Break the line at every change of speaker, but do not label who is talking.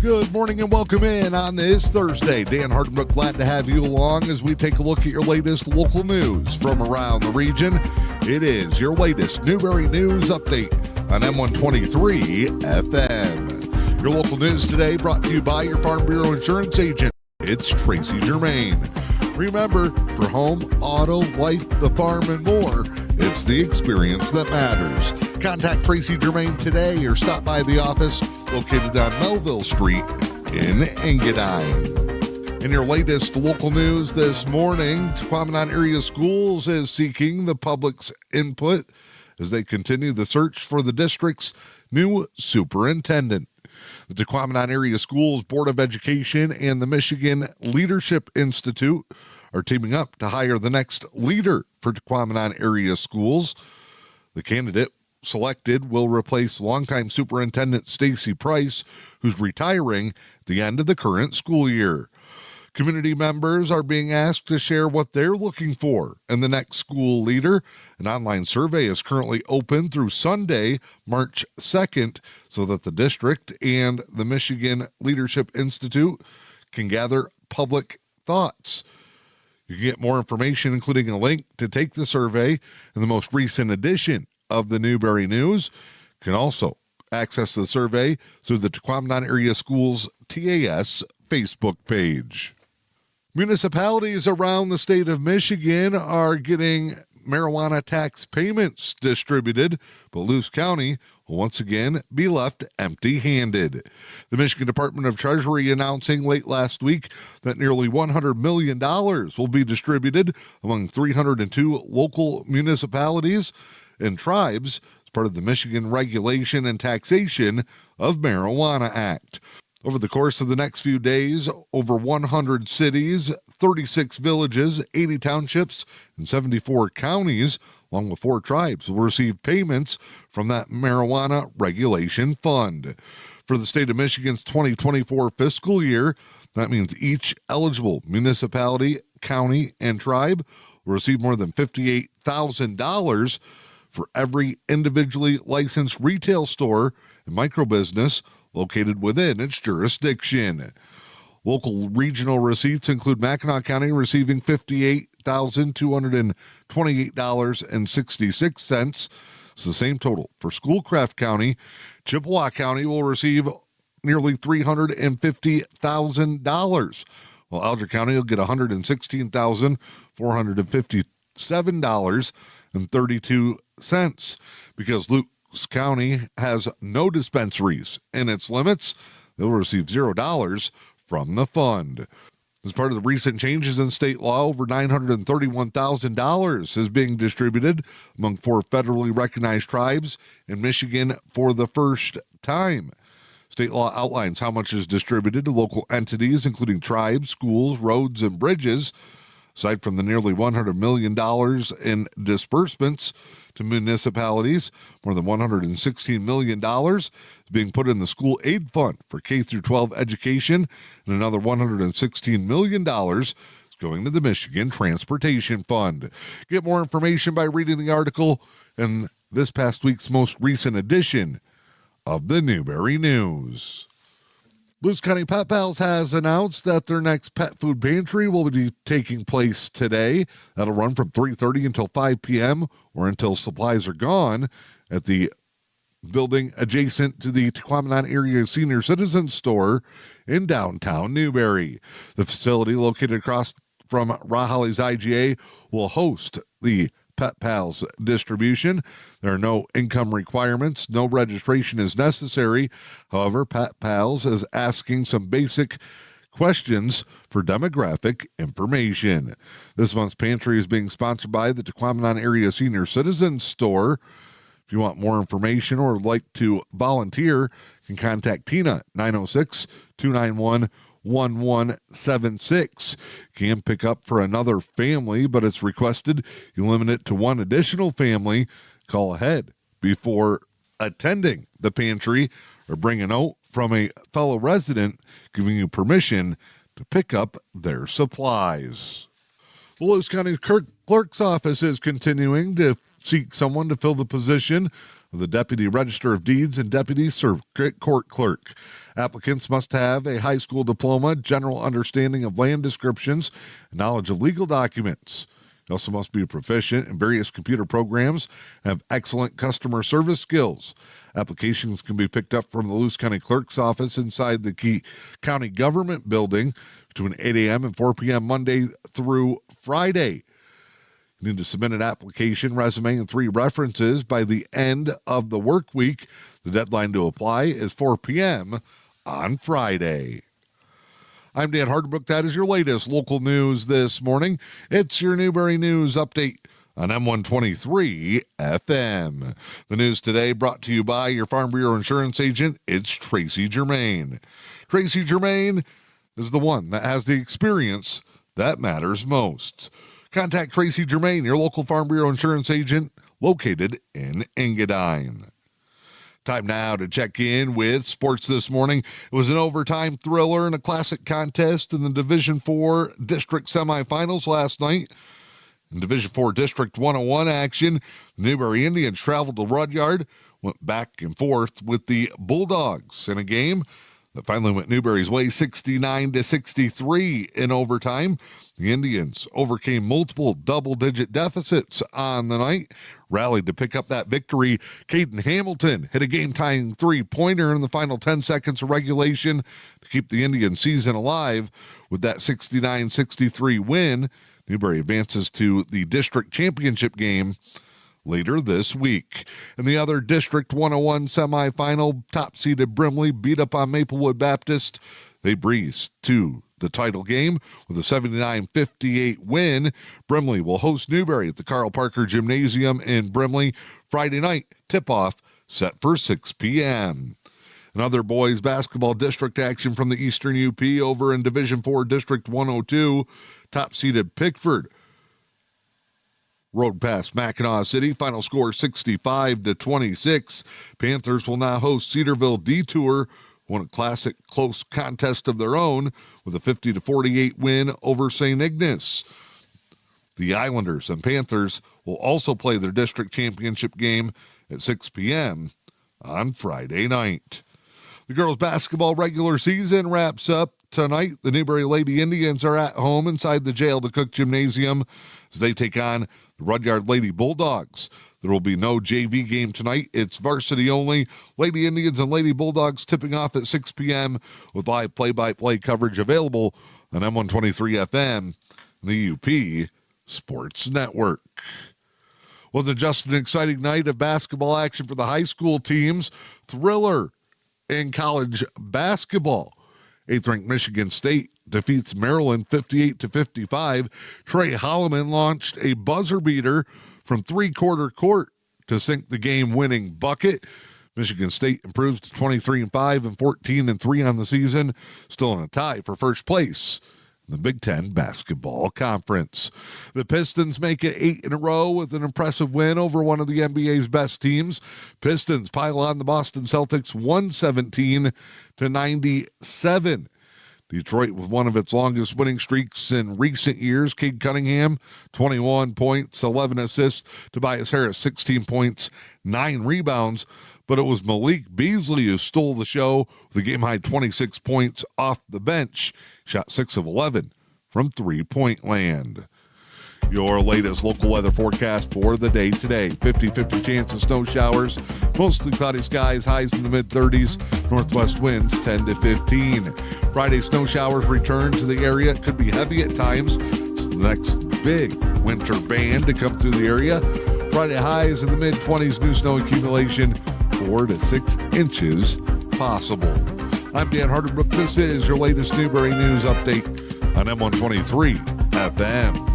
Good morning and welcome in on this Thursday. Dan Hardenbrook, glad to have you along as we take a look at your latest local news from around the region. It is your latest Newberry News Update on M123 FM. Your local news today brought to you by your Farm Bureau Insurance agent. It's Tracy Germain. Remember, for home, auto, life, the farm, and more, it's the experience that matters. Contact Tracy Germain today or stop by the office located on Melville Street in Engadine. In your latest local news this morning, Tahquamenon Area Schools is seeking the public's input as they continue the search for the district's new superintendent. The Tahquamenon Area Schools Board of Education and the Michigan Leadership Institute are teaming up to hire the next leader for Tahquamenon Area Schools. The candidate selected will replace longtime Superintendent Stacy Price, who's retiring at the end of the current school year. Community members are being asked to share what they're looking for in the next school leader. An online survey is currently open through Sunday, March 2nd, so that the district and the Michigan Leadership Institute can gather public thoughts. You can get more information, including a link to take the survey in the most recent edition of the Newberry News. You can also access the survey through the Tahquamenon Area Schools TAS Facebook page. Municipalities around the state of Michigan are getting marijuana tax payments distributed, but Luce County will once again be left empty-handed. The Michigan Department of Treasury announcing late last week that nearly $100 million will be distributed among 302 local municipalities and tribes as part of the Michigan Regulation and Taxation of Marijuana Act. Over the course of the next few days, over 100 cities, 36 villages, 80 townships, and 74 counties, along with 4 tribes, will receive payments from that marijuana regulation fund. For the state of Michigan's 2024 fiscal year, that means each eligible municipality, county, and tribe will receive more than $58,000 for every individually licensed retail store and microbusiness located within its jurisdiction. Local regional receipts include Mackinac County receiving $58,228.66. It's the same total for Schoolcraft County. Chippewa County will receive nearly $350,000, while Alger County will get $116,457.32. Because Luce County has no dispensaries in its limits, they'll receive $0 from the fund. As part of the recent changes in state law, over $931,000 is being distributed among 4 federally recognized tribes in Michigan for the first time. State law outlines how much is distributed to local entities, including tribes, schools, roads, and bridges. Aside from the nearly $100 million in disbursements to municipalities, more than $116 million is being put in the school aid fund for K-12 education, and another $116 million is going to the Michigan Transportation Fund. Get more information by reading the article in this past week's most recent edition of the Newberry News. Luce County Pet Pals has announced that their next pet food pantry will be taking place today. That'll run from 3:30 until 5 p.m. or until supplies are gone at the building adjacent to the Tahquamenon Area Senior Citizen Store in downtown Newberry. The facility, located across from Rahali's IGA, will host the Pet Pals distribution. There are no income requirements. No registration is necessary. However, Pet Pals is asking some basic questions for demographic information. This month's pantry is being sponsored by the Tahquamenon Area Senior Citizens Store. If you want more information or would like to volunteer, you can contact Tina, 906-291-1176. Can pick up for another family, but it's requested you limit it to one additional family. Call ahead before attending the pantry or bring a note from a fellow resident giving you permission to pick up their supplies. The Luce County Clerk's Office is continuing to seek someone to fill the position of the Deputy Register of Deeds and Deputy Circuit Court Clerk. Applicants must have a high school diploma, general understanding of land descriptions, and knowledge of legal documents. You also must be proficient in various computer programs and have excellent customer service skills. Applications can be picked up from the Luce County Clerk's office inside the County Government Building between 8 a.m. and 4 p.m. Monday through Friday. You need to submit an application, resume, and 3 references by the end of the work week. The deadline to apply is 4 p.m. on Friday. I'm Dan Hardenbrook. That is your latest local news this morning. It's your Newberry News Update on M123 FM. The news today brought to you by your Farm Bureau Insurance agent. It's Tracy Germain. Tracy Germain is the one that has the experience that matters most. Contact Tracy Germain, your local Farm Bureau Insurance agent located in Engadine. Time now to check in with sports this morning. It was an overtime thriller and a classic contest in the Division IV District semifinals last night. In Division IV District 101 action, the Newberry Indians traveled to Rudyard, went back and forth with the Bulldogs in a game that finally went Newberry's way 69-63 in overtime. The Indians overcame multiple double-digit deficits on the night, rallied to pick up that victory. Caden Hamilton hit a game-tying three-pointer in the final 10 seconds of regulation to keep the Indian season alive. With that 69-63 win, Newberry advances to the district championship game later this week. In the other District 101 semifinal, top-seeded Brimley beat up on Maplewood Baptist. They breezed to the title game with a 79-58 win. Brimley will host Newberry at the Carl Parker Gymnasium in Brimley Friday night. Tip-off set for 6 p.m. Another boys basketball district action from the Eastern UP over in Division IV District 102. Top-seeded Pickford rode past Mackinac City. Final score 65-26. Panthers will now host Cedarville Detour, won a classic close contest of their own with a 50-48 win over St. Ignace. The Islanders and Panthers will also play their district championship game at 6 p.m. on Friday night. The girls' basketball regular season wraps up tonight. The Newberry Lady Indians are at home inside the Jail to Cook Gymnasium as they take on the Rudyard Lady Bulldogs. There will be no JV game tonight. It's varsity only. Lady Indians and Lady Bulldogs tipping off at 6 p.m. with live play-by-play coverage available on M123 FM, the UP Sports Network. Wasn't just an exciting night of basketball action for the high school teams. Thriller in college basketball. 8th-ranked Michigan State defeats Maryland 58-55. Trey Holloman launched a buzzer beater from three-quarter court to sink the game-winning bucket. Michigan State improves to 23-5 and 14-3 on the season, still in a tie for first place in the Big Ten Basketball Conference. The Pistons make it 8 in a row with an impressive win over one of the NBA's best teams. Pistons pile on the Boston Celtics 117-97. Detroit with one of its longest winning streaks in recent years. Cade Cunningham, 21 points, 11 assists. Tobias Harris, 16 points, 9 rebounds. But it was Malik Beasley who stole the show with a game-high 26 points off the bench. Shot 6 of 11 from three-point land. Your latest local weather forecast for the day today. 50-50 chance of snow showers. Mostly cloudy skies, highs in the mid-30s. Northwest winds 10-15. Friday snow showers return to the area. It could be heavy at times. It's the next big winter band to come through the area. Friday highs in the mid-20s. New snow accumulation 4 to 6 inches possible. I'm Dan Hardenbrook. This is your latest Newberry News Update on M123 FM.